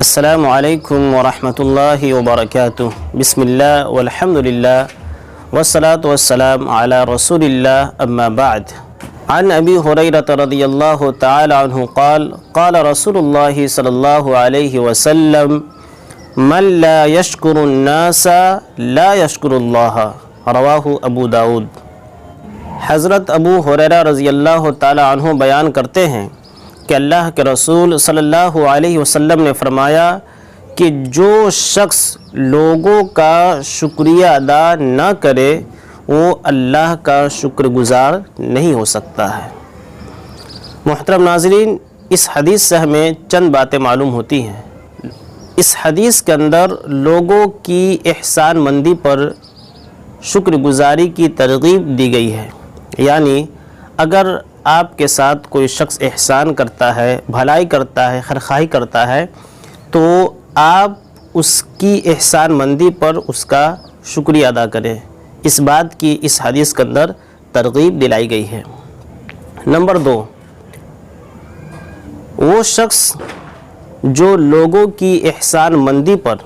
السلام علیکم ورحمۃ اللہ وبرکاتہ۔ بسم اللہ والحمد للہ والصلاة والسلام علی رسول اللہ، اما بعد۔ عن ابی ہریرہ رضی اللہ تعالی عنہ قال قال رسول اللہ صلی اللہ علیہ وسلم من لا یشکر الناس لا یشکر اللہ، رواہ ابو داود۔ حضرت ابو ہریرہ رضی اللہ تعالی عنہ بیان کرتے ہیں کہ اللہ کے رسول صلی اللہ علیہ وسلم نے فرمایا کہ جو شخص لوگوں کا شکریہ ادا نہ کرے وہ اللہ کا شکر گزار نہیں ہو سکتا ہے۔ محترم ناظرین، اس حدیث سے ہمیں چند باتیں معلوم ہوتی ہیں۔ اس حدیث کے اندر لوگوں کی احسان مندی پر شکر گزاری کی ترغیب دی گئی ہے، یعنی اگر آپ کے ساتھ کوئی شخص احسان کرتا ہے، بھلائی کرتا ہے، خیرخواہی کرتا ہے، تو آپ اس کی احسان مندی پر اس کا شکریہ ادا کریں۔ اس بات کی اس حدیث کے اندر ترغیب دلائی گئی ہے۔ نمبر 2، وہ شخص جو لوگوں کی احسان مندی پر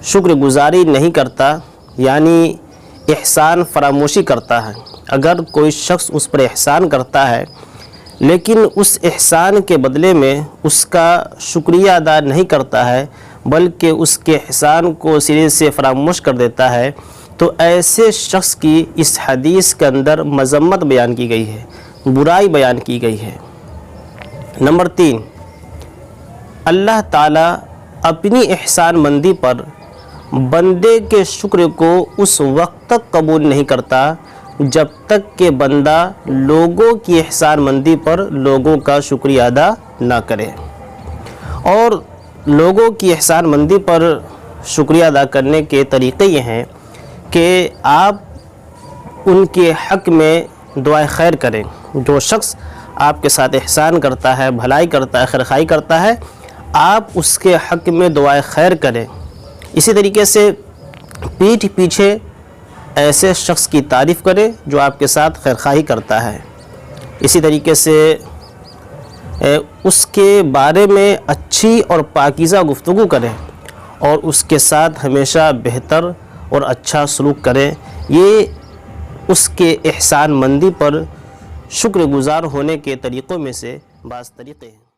شکر گزاری نہیں کرتا، یعنی احسان فراموشی کرتا ہے۔ اگر کوئی شخص اس پر احسان کرتا ہے لیکن اس احسان کے بدلے میں اس کا شکریہ ادا نہیں کرتا ہے بلکہ اس کے احسان کو سرے سے فراموش کر دیتا ہے، تو ایسے شخص کی اس حدیث کے اندر مذمت بیان کی گئی ہے، برائی بیان کی گئی ہے۔ نمبر 3، اللہ تعالیٰ اپنی احسان مندی پر بندے کے شکر کو اس وقت تک قبول نہیں کرتا جب تک کہ بندہ لوگوں کی احسان مندی پر لوگوں کا شکریہ ادا نہ کرے۔ اور لوگوں کی احسان مندی پر شکریہ ادا کرنے کے طریقے یہ ہیں کہ آپ ان کے حق میں دعائے خیر کریں۔ جو شخص آپ کے ساتھ احسان کرتا ہے، بھلائی کرتا ہے، خیرخواہی کرتا ہے، آپ اس کے حق میں دعائے خیر کریں۔ اسی طریقے سے پیٹھ پیچھے ایسے شخص کی تعریف کریں جو آپ کے ساتھ خیرخواہی کرتا ہے۔ اسی طریقے سے اس کے بارے میں اچھی اور پاکیزہ گفتگو کریں اور اس کے ساتھ ہمیشہ بہتر اور اچھا سلوک کریں۔ یہ اس کے احسان مندی پر شکر گزار ہونے کے طریقوں میں سے بعض طریقے ہیں۔